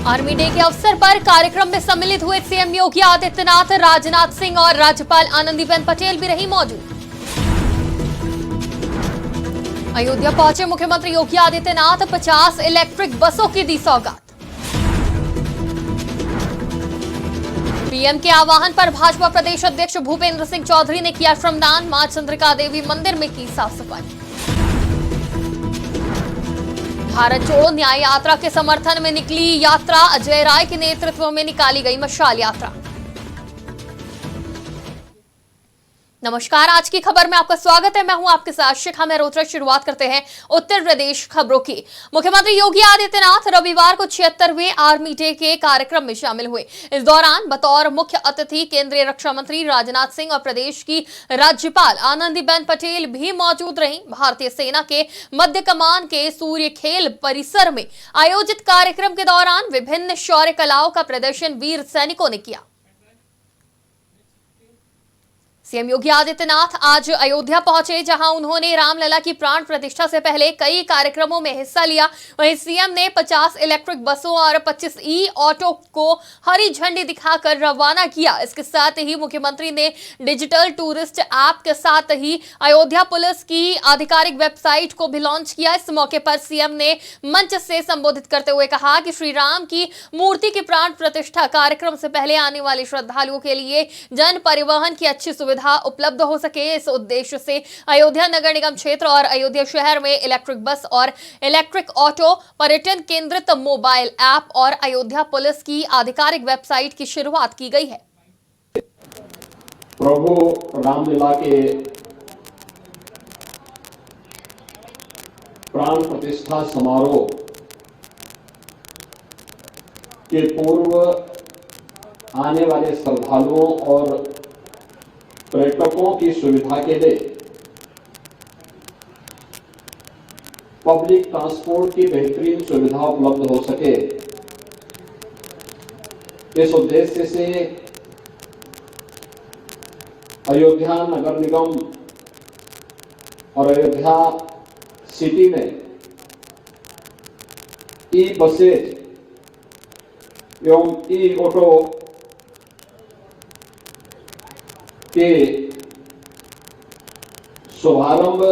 Army day के अवसर पर कार्यक्रम में सम्मिलित हुए सीएम योगी आदित्यनाथ, राजनाथ सिंह और राज्यपाल आनंदीबेन पटेल भी रही मौजूद। अयोध्या पहुंचे मुख्यमंत्री योगी आदित्यनाथ, 50 इलेक्ट्रिक बसों की दी सौगात। पीएम के आह्वान पर भाजपा प्रदेश अध्यक्ष भूपेंद्र सिंह चौधरी ने किया श्रमदान, मां चंद्रिका देवी मंदिर में की साफ सफाई। भारत जोड़ो न्याय यात्रा के समर्थन में निकली यात्रा, अजय राय के नेतृत्व में निकाली गई मशाल यात्रा। नमस्कार, आज की खबर में आपका स्वागत है। मैं हूं आपके साथ शिखा मेहरोत्रा। शुरुआत करते हैं उत्तर प्रदेश खबरों की। मुख्यमंत्री योगी आदित्यनाथ रविवार को 76वें आर्मी डे के कार्यक्रम में शामिल हुए। इस दौरान बतौर मुख्य अतिथि केंद्रीय रक्षा मंत्री राजनाथ सिंह और प्रदेश की राज्यपाल आनंदीबेन पटेल भी मौजूद रहीं। भारतीय सेना के मध्य कमान के सूर्य खेल परिसर में आयोजित कार्यक्रम के दौरान विभिन्न शौर्य कलाओं का प्रदर्शन वीर सैनिकों ने किया। सीएम योगी आदित्यनाथ आज अयोध्या पहुंचे, जहां उन्होंने रामलला की प्राण प्रतिष्ठा से पहले कई कार्यक्रमों में हिस्सा लिया। वहीं सीएम ने 50 इलेक्ट्रिक बसों और 25 ई ऑटो को हरी झंडी दिखाकर रवाना किया। इसके साथ ही मुख्यमंत्री ने डिजिटल टूरिस्ट ऐप के साथ ही अयोध्या पुलिस की आधिकारिक वेबसाइट को भी लॉन्च किया। इस मौके पर सीएम ने मंच से संबोधित करते हुए कहा कि श्री राम की मूर्ति की प्राण प्रतिष्ठा कार्यक्रम से पहले आने वाले श्रद्धालुओं के लिए जन परिवहन की अच्छी सुविधा उपलब्ध हो सके। इस उद्देश्य से अयोध्या नगर निगम क्षेत्र और अयोध्या शहर में इलेक्ट्रिक बस और इलेक्ट्रिक ऑटो, पर्यटन केंद्रित मोबाइल ऐप और अयोध्या पुलिस की आधिकारिक वेबसाइट की शुरुआत की गई है। प्रभु रामलीला के प्राण प्रतिष्ठा समारोह के पूर्व आने वाले श्रद्धालुओं और पर्यटकों की सुविधा के लिए पब्लिक ट्रांसपोर्ट की बेहतरीन सुविधा उपलब्ध हो सके, इस उद्देश्य से अयोध्या नगर निगम और अयोध्या सिटी में ई बसेज एवं ई ऑटो के शुभारंभ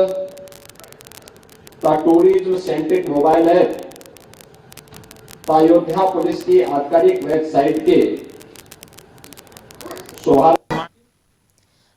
tourism centric mobile app Ayodhya police की आधिकारिक वेबसाइट के शुभारंभ।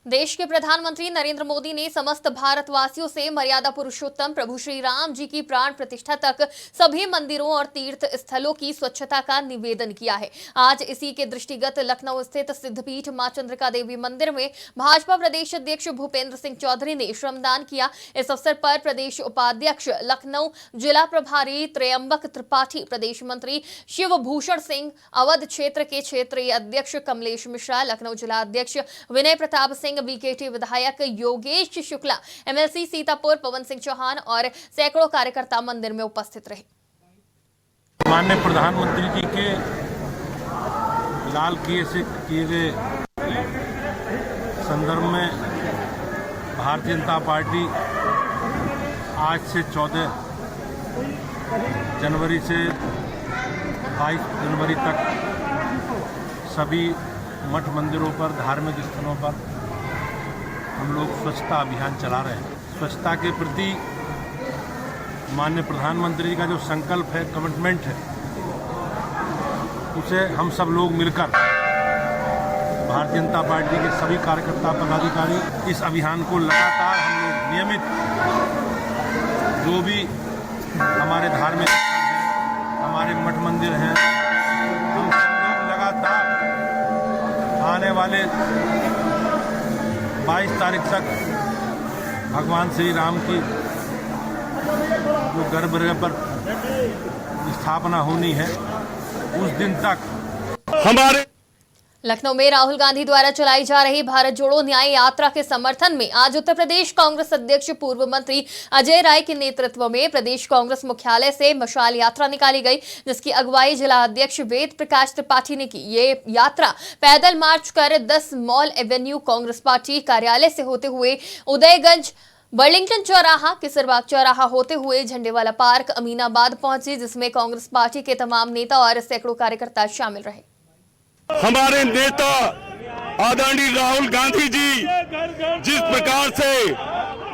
देश के प्रधानमंत्री नरेंद्र मोदी ने समस्त भारतवासियों से मर्यादा पुरुषोत्तम प्रभु श्री राम जी की प्राण प्रतिष्ठा तक सभी मंदिरों और तीर्थ स्थलों की स्वच्छता का निवेदन किया है। आज इसी के दृष्टिगत लखनऊ स्थित सिद्धपीठ मां चंद्रिका देवी मंदिर में भाजपा प्रदेश अध्यक्ष भूपेंद्र सिंह चौधरी ने श्रमदान किया। इस अवसर पर प्रदेश उपाध्यक्ष लखनऊ जिला प्रभारी त्रयंबक त्रिपाठी, प्रदेश मंत्री शिवभूषण सिंह, अवध क्षेत्र के क्षेत्रीय अध्यक्ष कमलेश मिश्रा, लखनऊ जिला अध्यक्ष विनय प्रताप सिंह, बीकेटी विधायक योगेश शुक्ला, एमएलसी सीतापुर पवन सिंह चौहान और सैकड़ों कार्यकर्ता मंदिर में उपस्थित रहे। माननीय प्रधानमंत्री जी के लाल किले से किए गए संदर्भ में भारतीय जनता पार्टी आज से 14 जनवरी से 22 जनवरी तक सभी मठ मंदिरों पर, धार्मिक स्थलों पर हम लोग स्वच्छता अभियान चला रहे हैं। स्वच्छता के प्रति माननीय प्रधानमंत्री का जो संकल्प है, कमिटमेंट है, उसे हम सब लोग मिलकर भारतीय जनता पार्टी के सभी कार्यकर्ता पदाधिकारी इस अभियान को लगातार हम लोग नियमित, जो भी हमारे धार्मिक स्थल हैं, हमारे मठ मंदिर हैं, हम सब लोग लगातार आने वाले 22 तारीख तक भगवान श्री राम की जो गर्भगृह पर स्थापना होनी है, उस दिन तक हमारे लखनऊ में राहुल गांधी द्वारा चलाई जा रही भारत जोड़ो न्याय यात्रा के समर्थन में आज उत्तर प्रदेश कांग्रेस अध्यक्ष पूर्व मंत्री अजय राय के नेतृत्व में प्रदेश कांग्रेस मुख्यालय से मशाल यात्रा निकाली गई, जिसकी अगुवाई जिला अध्यक्ष वेद प्रकाश त्रिपाठी ने की। ये यात्रा पैदल मार्च कर 10 मॉल एवेन्यू कांग्रेस पार्टी कार्यालय से होते हुए उदयगंज बर्लिंगटन चौराहा, किसरबाग चौराहा होते हुए झंडेवाला पार्क, अमीनाबाद पहुंचे, जिसमें कांग्रेस पार्टी के तमाम नेता और सैकड़ों कार्यकर्ता शामिल रहे। हमारे नेता आदरणीय राहुल गांधी जी जिस प्रकार से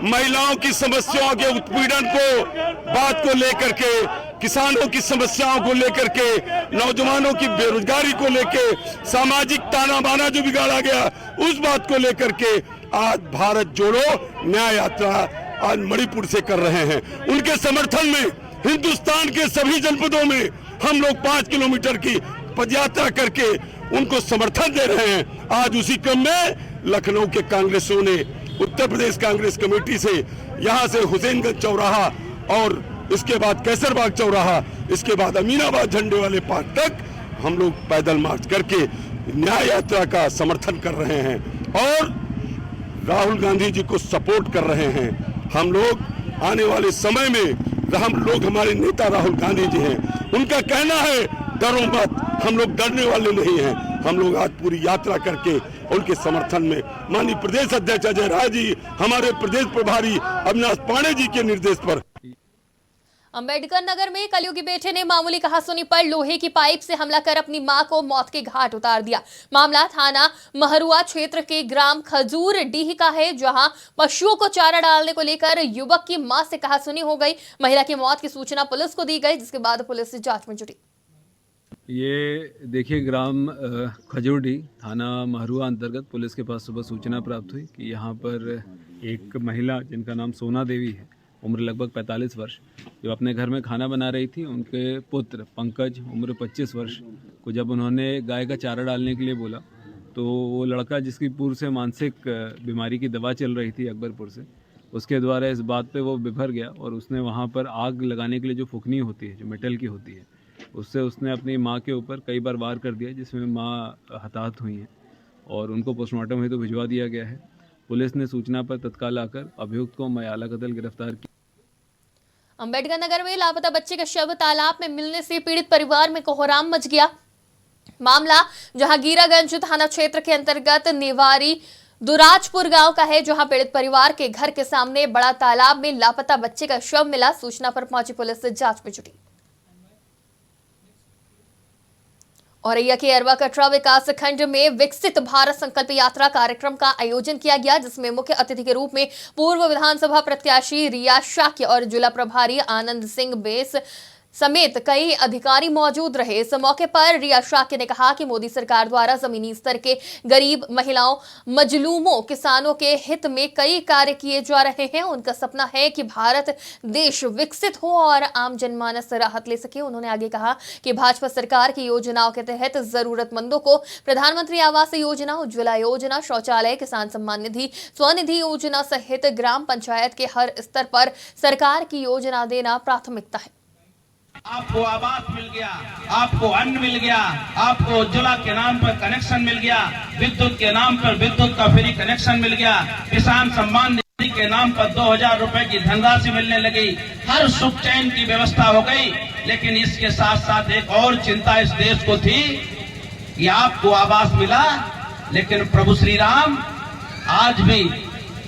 महिलाओं की समस्याओं के उत्पीड़न को बात को लेकर के, किसानों की समस्याओं को लेकर के, नौजवानों की बेरोजगारी को लेकर, सामाजिक ताना बाना जो बिगाड़ा गया उस बात को लेकर के आज भारत जोड़ो न्याय यात्रा आज मणिपुर से कर रहे हैं। उनके समर्थन में हिंदुस्तान के सभी जनपदों में हम लोग 5 किलोमीटर की पदयात्रा करके उनको समर्थन दे रहे हैं। आज उसी क्रम में लखनऊ के कांग्रेसियों ने उत्तर प्रदेश कांग्रेस कमेटी से यहां से हुसैनगंज चौराहा और इसके बाद कैसरबाग चौराहा, इसके बाद अमीनाबाद झंडे वाले पार्क तक हम लोग पैदल मार्च करके न्याय यात्रा का समर्थन कर रहे हैं और राहुल गांधी जी को सपोर्ट कर रहे हैं। हम लोग आने वाले समय में हमारे नेता राहुल गांधी जी हैं, उनका कहना है डरो मत, हम लोग डरने वाले नहीं हैं। हम लोग आज पूरी यात्रा करके उनके समर्थन में माननीय प्रदेश अध्यक्ष अजय राय जी, हमारे प्रदेश प्रभारी अविनाश पांडे जी के निर्देश पर अंबेडकर नगर में कलयुगी बेटे ने मामूली कहासुनी पर लोहे की पाइप से हमला कर अपनी मां को मौत के घाट उतार दिया। मामला थाना महरुआ क्षेत्र के ग्राम खजूर डीह का है, जहां पशुओं को चारा डालने को लेकर युवक की मां से कहासुनी हो गई। महिला की मौत की सूचना पुलिस को दी गई, जिसके बाद पुलिस जांच में जुटी। ये देखिए ग्राम खजूरडी थाना महरुआ अंतर्गत पुलिस के पास सुबह सूचना प्राप्त हुई कि यहाँ पर एक महिला जिनका नाम सोना देवी है, उम्र लगभग 45 वर्ष, जो अपने घर में खाना बना रही थी, उनके पुत्र पंकज उम्र 25 वर्ष को जब उन्होंने गाय का चारा डालने के लिए बोला तो वो लड़का जिसकी पूर्व से मानसिक बीमारी की दवा चल रही थी अकबरपुर से, उसके द्वारा इस बात पे वो बिभर गया और उसने वहाँ पर आग लगाने के लिए जो फुकनी होती है, जो मेटल की होती है, उससे उसने अपनी माँ के ऊपर कई बार वार कर दिया, जिसमें माँ हताहत हुई हैं और उनको पोस्टमार्टम हेतु भिजवा दिया गया है। पुलिस ने सूचना पर तत्काल आकर अभियुक्त को मयाला कत्ल गिरफ्तार किया। अंबेडकर नगर में लापता बच्चे का शव तालाब में मिलने से पीड़ित परिवार में कोहराम मच गया। मामला जहांगीरागंज थाना क्षेत्र के अंतर्गत नेवारी दुराजपुर गांव का है, जहां पीड़ित परिवार के घर के सामने बड़ा तालाब में लापता बच्चे का शव मिला। सूचना पर पहुंची पुलिस जांच में जुटी। औरैया के अरवा कटरा विकास खंड में विकसित भारत संकल्प यात्रा कार्यक्रम का आयोजन किया गया, जिसमें मुख्य अतिथि के रूप में पूर्व विधानसभा प्रत्याशी रिया शाक्य और जिला प्रभारी आनंद सिंह बेस समेत कई अधिकारी मौजूद रहे। इस मौके पर रिया शाक्य ने कहा कि मोदी सरकार द्वारा जमीनी स्तर के गरीब, महिलाओं, मजलूमों, किसानों के हित में कई कार्य किए जा रहे हैं। उनका सपना है कि भारत देश विकसित हो और आम जनमानस राहत ले सके। उन्होंने आगे कहा कि भाजपा सरकार की योजनाओं के तहत जरूरतमंदों को प्रधानमंत्री आवास योजना, उज्ज्वला योजना, शौचालय, किसान सम्मान निधि, स्वनिधि योजना सहित ग्राम पंचायत के हर स्तर पर सरकार की योजना देना प्राथमिकता है। आपको आवास मिल गया, आपको अन्न मिल गया, आपको उज्ज्वला के नाम पर कनेक्शन मिल गया, विद्युत के नाम पर विद्युत का फ्री कनेक्शन मिल गया, किसान सम्मान निधि के नाम पर 2000 रुपए की धनराशि मिलने लगी, हर सुख चैन की व्यवस्था हो गई। लेकिन इसके साथ साथ एक और चिंता इस देश को थी कि आपको आवास मिला, लेकिन प्रभु श्री राम आज भी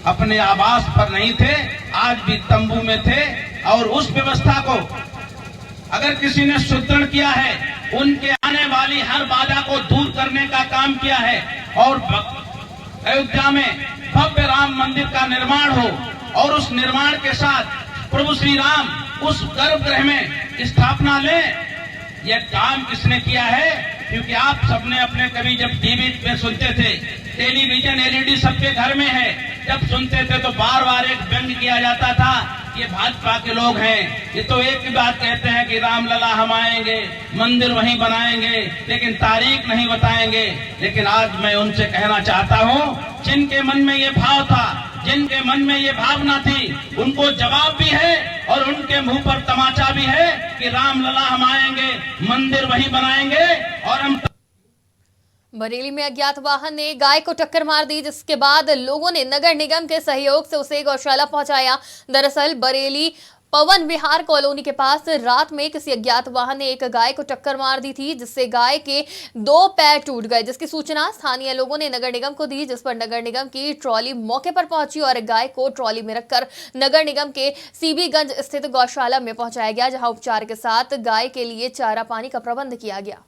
अपने आवास पर नहीं थे, आज भी तंबू में थे और उस व्यवस्था को अगर किसी ने सुदृढ़ किया है, उनके आने वाली हर बाधा को दूर करने का काम किया है और अयोध्या में भव्य राम मंदिर का निर्माण हो और उस निर्माण के साथ प्रभु श्री राम उस गर्भगृह में स्थापना ले। यह काम किसने किया है? क्योंकि आप सबने अपने कभी जब टीवी पे सुनते थे, टेलीविजन एलईडी सबके घर में है, जब सुनते थे तो बार बार एक व्यंग किया जाता था, ये भाजपा के लोग हैं, ये तो एक ही बात कहते हैं कि रामलला हम आएंगे, मंदिर वहीं बनाएंगे, लेकिन तारीख नहीं बताएंगे। लेकिन आज मैं उनसे कहना चाहता हूं, जिनके मन में ये भाव था, जिनके मन में ये भावना थी, उनको जवाब भी है और उनके मुंह पर तमाचा भी है कि रामलला हम आएंगे, मंदिर वहीं बनाएंगे। और हम बरेली में अज्ञात वाहन ने गाय को टक्कर मार दी, जिसके बाद लोगों ने नगर निगम के सहयोग से उसे गौशाला पहुंचाया। दरअसल बरेली पवन विहार कॉलोनी के पास रात में किसी अज्ञात वाहन ने एक गाय को टक्कर मार दी थी, जिससे गाय के 2 पैर टूट गए, जिसकी सूचना स्थानीय लोगों ने नगर निगम को दी, जिस पर नगर निगम की ट्रॉली मौके पर पहुंची और गाय को ट्रॉली में रखकर नगर निगम के सीबीगंज स्थित गौशाला में पहुंचाया गया, जहां उपचार के साथ गाय के लिए चारा पानी का प्रबंध किया गया।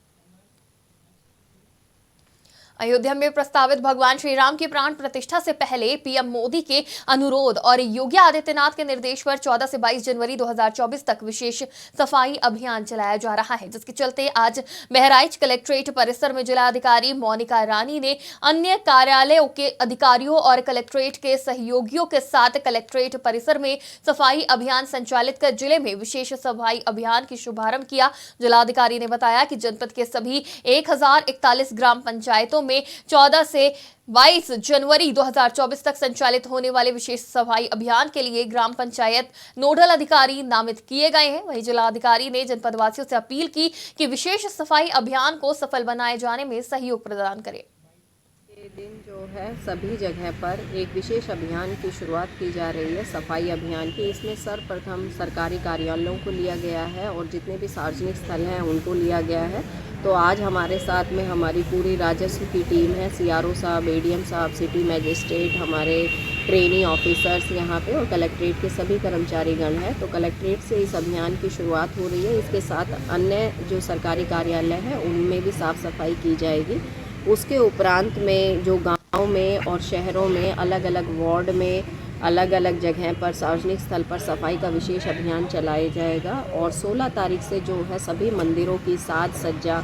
अयोध्या में प्रस्तावित भगवान श्री राम की प्राण प्रतिष्ठा से पहले पीएम मोदी के अनुरोध और योगी आदित्यनाथ के निर्देश पर 14 से 22 जनवरी 2024 तक विशेष सफाई अभियान चलाया जा रहा है, जिसके चलते आज बहराइच कलेक्ट्रेट परिसर में जिलाधिकारी मोनिका रानी ने अन्य कार्यालयों के अधिकारियों और कलेक्ट्रेट के सहयोगियों के साथ कलेक्ट्रेट परिसर में सफाई अभियान संचालित कर जिले में विशेष सफाई अभियान की शुभारंभ किया। जिलाधिकारी ने बताया कि जनपद के सभी 1041 ग्राम पंचायतों में 14 से 22 जनवरी 2024 तक संचालित होने वाले विशेष सफाई अभियान के लिए ग्राम पंचायत नोडल अधिकारी नामित किए गए हैं। वहीं जिलाधिकारी ने जनपदवासियों से अपील की कि विशेष सफाई अभियान को सफल बनाए जाने में सहयोग प्रदान करें। ये दिन जो है सभी जगह पर एक विशेष अभियान की शुरुआत की जा रही है, सफाई अभियान की। इसमें सर्वप्रथम सरकारी कार्यालयों को लिया गया है और जितने भी सार्वजनिक स्थल हैं उनको लिया गया है। तो आज हमारे साथ में हमारी पूरी राजस्व की टीम है, सीआरओ साहब, एडीएम साहब, सिटी मजिस्ट्रेट, हमारे ट्रेनी ऑफिसर्स यहाँ पे और कलेक्ट्रेट के सभी कर्मचारीगण हैं। तो कलेक्ट्रेट से इस अभियान की शुरुआत हो रही है। इसके साथ अन्य जो सरकारी कार्यालय हैं उनमें भी साफ़ सफाई की जाएगी। उसके उपरांत में जो गांव में और शहरों में अलग अलग वार्ड में अलग अलग जगह पर सार्वजनिक स्थल पर सफाई का विशेष अभियान चलाया जाएगा। और 16 तारीख से जो है सभी मंदिरों की साज सज्जा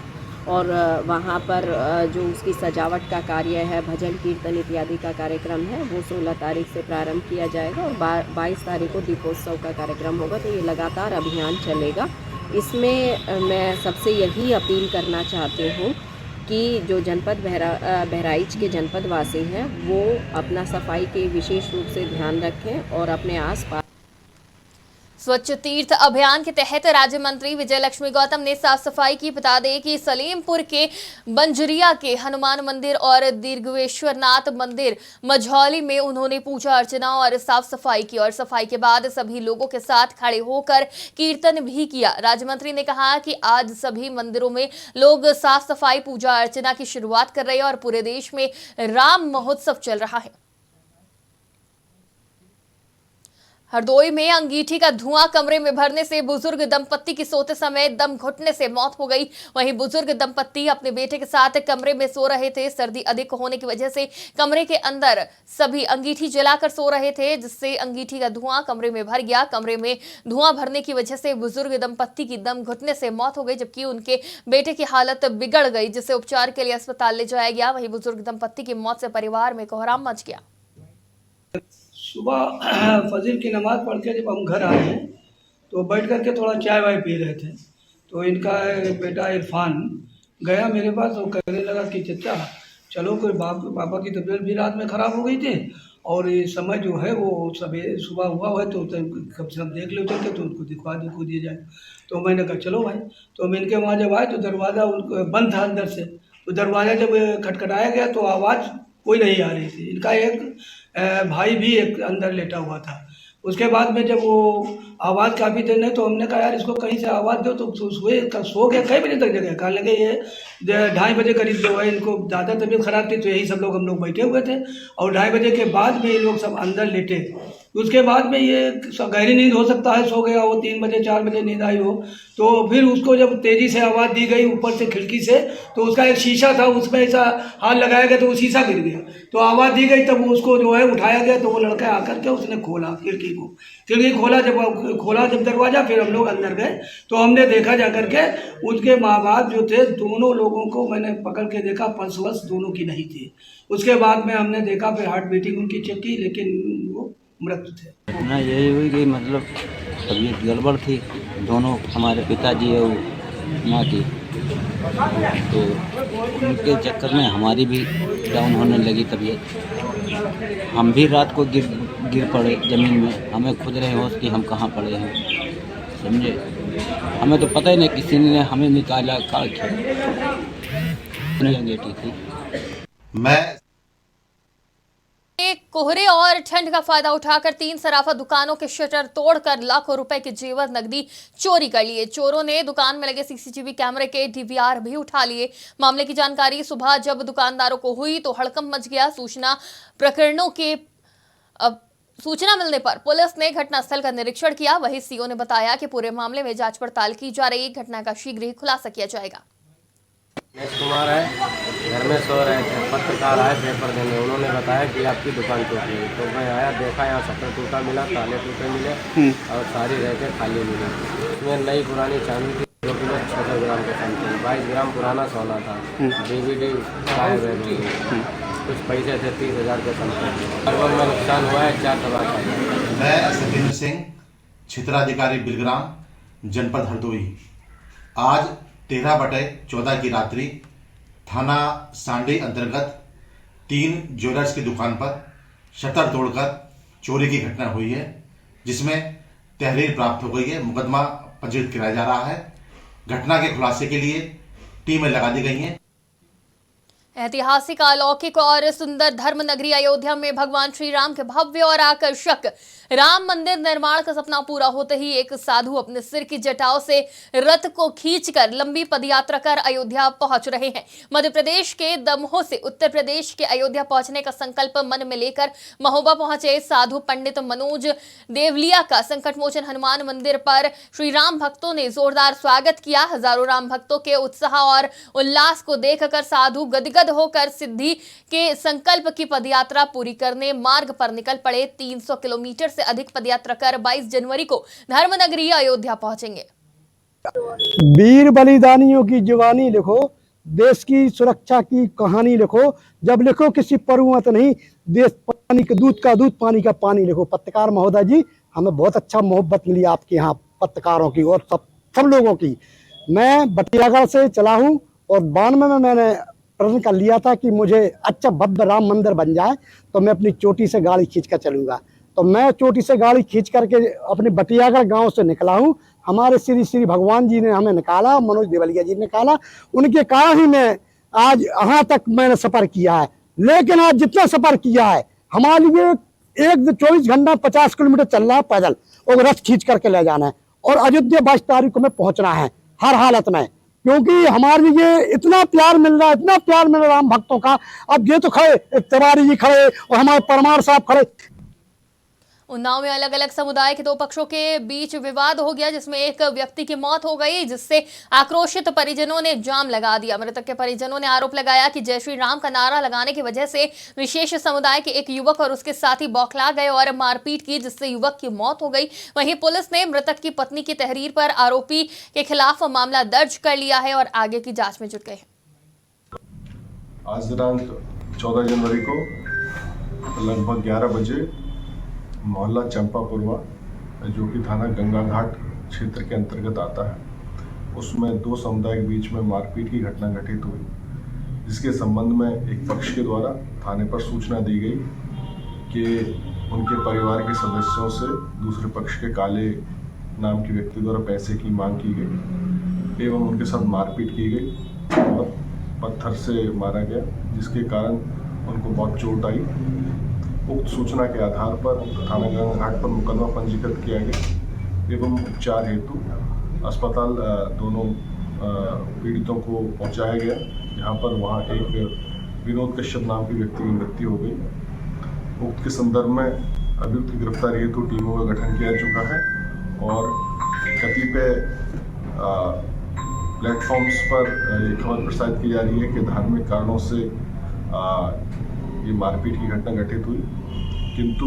और वहाँ पर जो उसकी सजावट का कार्य है, भजन कीर्तन इत्यादि का कार्यक्रम है, वो 16 तारीख से प्रारंभ किया जाएगा और 22 तारीख को दीपोत्सव का कार्यक्रम होगा। तो ये लगातार अभियान चलेगा। इसमें मैं सबसे यही अपील करना चाहती हूँ कि जो जनपद बहराइच के जनपद वासी हैं वो अपना सफाई के विशेष रूप से ध्यान रखें और अपने आसपास। स्वच्छ तीर्थ अभियान के तहत राज्य मंत्री विजय लक्ष्मी गौतम ने साफ सफाई की। बता दें कि सलीमपुर के बंजरिया के हनुमान मंदिर और दीर्घवेश्वरनाथ मंदिर मझौली में उन्होंने पूजा अर्चना और साफ सफाई की और सफाई के बाद सभी लोगों के साथ खड़े होकर कीर्तन भी किया। राज्य मंत्री ने कहा कि आज सभी मंदिरों में लोग साफ सफाई पूजा अर्चना की शुरुआत कर रहे हैं और पूरे देश में राम महोत्सव चल रहा है। हरदोई में अंगीठी का धुआं कमरे में भरने से बुजुर्ग दंपत्ति की सोते समय दम घुटने से मौत हो गई। वहीं बुजुर्ग दंपत्ति अपने बेटे के साथ कमरे में सो रहे थे। सर्दी अधिक होने की वजह से कमरे के अंदर सभी अंगीठी जलाकर सो रहे थे, जिससे अंगीठी का धुआं कमरे में भर गया। कमरे में धुआं भरने की वजह से बुजुर्ग दंपत्ति की दम घुटने से मौत हो गई, जबकि उनके बेटे की हालत बिगड़ गई, जिसे उपचार के लिए अस्पताल ले जाया गया। वहीं बुजुर्ग दंपत्ति की मौत से परिवार में कोहराम मच गया। सुबह फजर की नमाज़ पढ़ के जब हम घर आए हैं तो बैठ कर के थोड़ा चाय वाय पी रहे थे, तो इनका बेटा इरफान गया मेरे पास और कहने लगा कि चचा चलो, कोई पापा की तबीयत भी रात में ख़राब हो गई थी और ये समय जो है वो सुबह हुआ है तो कब से हम देख लो चल के तो उनको दिखा दिया जाए। तो मैंने कहा चलो भाई। तो हम इनके वहाँ जब आए तो दरवाज़ा उनको बंद था अंदर से, तो दरवाज़ा जब खटखटाया गया तो आवाज़ कोई नहीं आ रही थी। इनका एक भाई भी एक अंदर लेटा हुआ था। उसके बाद में जब वो आवाज़ काफ़ी देर नहीं, तो हमने कहा यार इसको कहीं से आवाज़ दो, तो सो गया। कई बजे तक जगह कहने लगे ये 2:30 बजे करीब जो है, इनको ज़्यादा तबीयत ख़राब थी तो यही सब लोग हम लोग बैठे हुए थे और 2:30 बजे के बाद में ये लोग सब अंदर लेटे। उसके बाद में ये गहरी नींद हो सकता है सो गया हो, 3 बजे 4 बजे नींद आई हो। तो फिर उसको जब तेज़ी से आवाज़ दी गई ऊपर से खिड़की से, तो उसका एक शीशा था उसमें ऐसा हाथ लगाया गया तो वो शीशा गिर गया। तो आवाज़ दी गई तब उसको जो है उठाया गया, तो वो लड़का आकर के उसने खोला खिड़की खोला। जब दरवाज़ा, फिर हम लोग अंदर गए तो हमने देखा जा कर के उसके माँ बाप जो थे दोनों लोगों को मैंने पकड़ के देखा, पल्स वल्स दोनों की नहीं थी। उसके बाद में हमने देखा, फिर हार्ट बीटिंग उनकी चेक की, लेकिन वो मृत्यु थे। ना यही हुई कि मतलब तबीयत गड़बड़ थी, दोनों हमारे पिताजी और माँ की, तो उनके चक्कर में हमारी भी डाउन होने लगी तबीयत। हम भी रात को गिर पड़े ज़मीन में, हमें खुद रहे होश कि हम कहाँ पड़े हैं, समझे। हमें तो पता ही नहीं, किसी ने हमें निकाला काट के। अंगीठी थी। मैं कोहरे और ठंड का फायदा उठाकर 3 सराफा दुकानों के शटर तोड़कर लाखों रुपए के जेवर नकदी चोरी कर लिए। चोरों ने दुकान में लगे सीसीटीवी कैमरे के डीवीआर भी उठा लिए। मामले की जानकारी सुबह जब दुकानदारों को हुई तो हड़कंप मच गया। सूचना मिलने पर पुलिस ने घटनास्थल का निरीक्षण किया। वहीं सीओ ने बताया कि पूरे मामले में जांच पड़ताल की जा रही। घटना का शीघ्र ही खुलासा किया जाएगा। कुमार है, घर में सो रहे थे, पत्रकार आए पेपर देने, उन्होंने बताया कि आपकी दुकान टूटी है। तो मैं आया, देखा यहाँ शटर टूटा मिला, ताले टूटे मिले और सारी रैकें खाली मिली। इसमें नई पुरानी चांदी थी 2 किलो 600 ग्राम के समथिंग, 22 ग्राम पुराना सोना था, DVD गायब है, कुछ पैसे थे 30,000 के समथिंग। लगभग में नुकसान हुआ है 4 सवा लाख। मैं सत्येंद्र सिंह, क्षेत्राधिकारी बिलग्राम, जनपद हरदोई। आज 13/14 की रात्रि थाना सांडी अंतर्गत 3 ज्वेलर्स की दुकान पर शटर तोड़कर चोरी की घटना हुई है, जिसमें तहरीर प्राप्त हो गई है। मुकदमा पंजीकृत कराया जा रहा है। घटना के खुलासे के लिए टीमें लगा दी गई हैं। ऐतिहासिक, अलौकिक और सुंदर धर्म नगरी अयोध्या में भगवान श्री राम के भव्य और आकर्षक राम मंदिर निर्माण का सपना पूरा होते ही एक साधु अपने सिर की जटाओं से रथ को खींचकर लंबी पदयात्रा कर अयोध्या पहुंच रहे हैं। मध्य प्रदेश के दमोह से उत्तर प्रदेश के अयोध्या पहुंचने का संकल्प मन में लेकर महोबा पहुंचे साधु पंडित मनोज देवलिया का संकट मोचन हनुमान मंदिर पर श्री राम भक्तों ने जोरदार स्वागत किया। हजारों राम भक्तों के उत्साह और उल्लास को देखकर साधु गदगद होकर सिद्धि के संकल्प की पदयात्रा पूरी करने मार्ग पर निकल पड़े। 300 किलोमीटर से अधिक पदयात्रा कर 22 जनवरी को धर्मनगरी अयोध्या पहुंचेंगे। वीर बलिदानियों की जुबानी लिखो, देश की सुरक्षा की कहानी लिखो। जब लिखो किसी परुमत नहीं, देश पानी का दूध का दूध, पानी का पानी लिखो। पत्रकार महोदय जी, हमें बहुत अच्छा मोहब्बत मिली आपके यहाँ पत्रकारों की और सब लोगों की। मैं बटियागढ़ से चला हूँ और 92 में मैंने प्रण कर लिया था कि मुझे अच्छा भव्य राम मंदिर बन जाए तो मैं अपनी चोटी से गाड़ी खींच कर चलूंगा। तो मैं चोटी से गाड़ी खींच करके अपने बटियागढ़ गांव से निकला हूं। हमारे श्री भगवान जी ने हमें निकाला, मनोज देवलिया जी ने निकाला। उनके कारण ही मैं आज यहाँ तक मैंने सफर किया है। लेकिन आज जितना सफर किया है हमारे लिए 24 घंटा 50 किलोमीटर चल रहा है पैदल और रथ खींच करके ले जाना है और अयोध्या 22 तारीख को में पहुंचना है हर हालत में, क्योंकि हमारे लिए इतना प्यार मिल रहा है, इतना प्यार मिल रहा है राम भक्तों का। अब ये तो खड़े तिवारी जी खड़े और हमारे परमार साहब खड़े। उन्नाव में अलग अलग समुदाय के 2 पक्षों के बीच विवाद हो गया, जिसमें एक व्यक्ति की मौत हो गई, जिससे आक्रोशित परिजनों ने जाम लगा दिया। मृतक के परिजनों ने आरोप लगाया कि जय श्री राम का नारा लगाने की वजह से विशेष समुदाय के एक युवक और उसके साथी बौखला गए और मारपीट की, जिससे युवक की मौत हो गई। वहीं पुलिस ने मृतक की पत्नी की तहरीर पर आरोपी के खिलाफ मामला दर्ज कर लिया है और आगे की जाँच में जुट गए। आज दिनांक 14 जनवरी को लगभग 11 बजे मोहल्ला चंपापुरवा, जो कि थाना गंगा घाट क्षेत्र के अंतर्गत आता है, उसमें 2 समुदाय के बीच में मारपीट की घटना घटित हुई, जिसके संबंध में एक पक्ष के द्वारा थाने पर सूचना दी गई कि उनके परिवार के सदस्यों से दूसरे पक्ष के काले नाम के व्यक्ति द्वारा पैसे की मांग की गई एवं उनके साथ मारपीट की गई और पत्थर से मारा गया, जिसके कारण उनको बहुत चोट आई। उक्त सूचना के आधार पर थाना गंगा घाट पर मुकदमा पंजीकृत किया गया एवं उपचार हेतु अस्पताल दोनों पीड़ितों को पहुंचाया गया, जहां पर वहां एक विनोद कश्यप नाम के व्यक्ति की मृत्यु हो गई। उक्त के संदर्भ में अभियुक्त की गिरफ्तारी हेतु टीमों का गठन किया चुका है और कतिपय प्लेटफॉर्म्स पर ये खबर प्रसारित की जा रही है कि धार्मिक कारणों से ये मारपीट की घटना घटित हुई, किंतु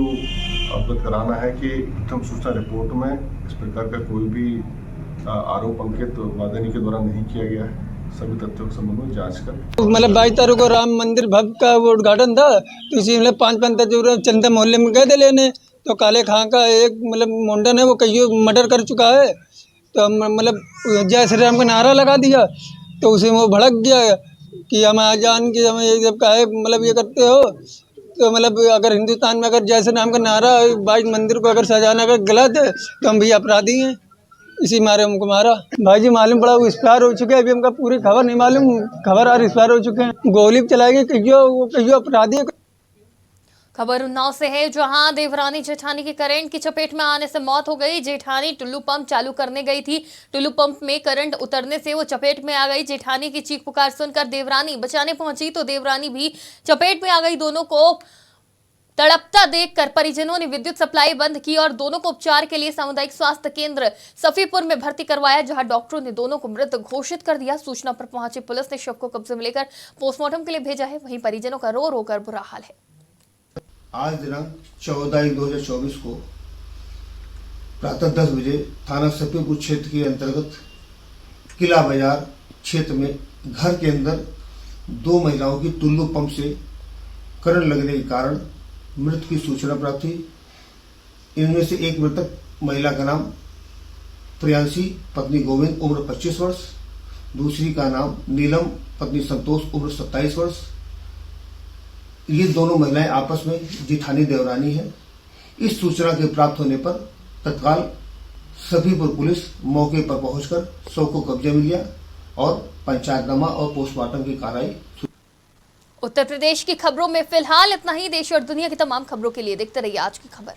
अवगत कराना है कि प्रथम सूचना रिपोर्ट में इस प्रकार का कोई भी आरोप अंकित वादनी के द्वारा नहीं किया गया है। सभी तथ्यों के संबंध में जांच कर मतलब 22 तारीख को राम मंदिर भव्य का वो उद्घाटन था, तो इसी मतलब 5 चंदा मोहल्ले में गए थे लेने, तो काले खां का एक मतलब मुंडन है वो कई मर्डर कर चुका है, तो मतलब जय श्री राम का नारा लगा दिया, तो उसी में वो भड़क गया कि हम आजान की हमें ये जब कहे मतलब ये करते हो, तो मतलब अगर हिंदुस्तान में अगर जय श्री राम का नारा 22 मंदिर को अगर सजाना अगर गलत है तो हम भी अपराधी हैं, इसी मारे हमको मारा। भाई जी मालूम पड़ा वो एक्सपायर हो चुके हैं, अभी हमका पूरी खबर नहीं मालूम, खबर और एक्सपायर हो चुके हैं, गोली चलाई गई, कहियो अपराधी। खबर उन्नाव से है, जहां देवरानी जेठानी की करंट की चपेट में आने से मौत हो गई। जेठानी टुल्लू पंप चालू करने गई थी। टुल्लू पंप में करंट उतरने से वो चपेट में आ गई। जेठानी की चीख पुकार सुनकर देवरानी बचाने पहुंची तो देवरानी भी चपेट में आ गई। दोनों को तड़पता देखकर परिजनों ने विद्युत सप्लाई बंद की और दोनों को उपचार के लिए सामुदायिक स्वास्थ्य केंद्र सफीपुर में भर्ती करवाया, जहां डॉक्टरों ने दोनों को मृत घोषित कर दिया। सूचना पर पहुंची पुलिस ने शव को कब्जे में लेकर पोस्टमार्टम के लिए भेजा है। वहीं परिजनों का रो रो कर बुरा हाल है। आज दिनांक 14/1/2024 को प्रातः 10 बजे थाना सफीपुर क्षेत्र के अंतर्गत किला बाजार क्षेत्र में घर के अंदर 2 महिलाओं की टुल्लू पंप से करंट लगने के कारण मृत की सूचना प्राप्त हुई। इनमें से एक मृतक महिला का नाम प्रियांशी पत्नी गोविंद उम्र 25 वर्ष, दूसरी का नाम नीलम पत्नी संतोष उम्र 27 वर्ष। ये दोनों महिलाएं आपस में जेठानी देवरानी हैं। इस सूचना के प्राप्त होने पर तत्काल सफीपुर पुलिस मौके पर पहुंचकर शव को कब्जे में लिया और पंचायतनामा और पोस्टमार्टम की कार्रवाई। उत्तर प्रदेश की खबरों में फिलहाल इतना ही। देश और दुनिया की तमाम खबरों के लिए देखते रहिए आज की खबर।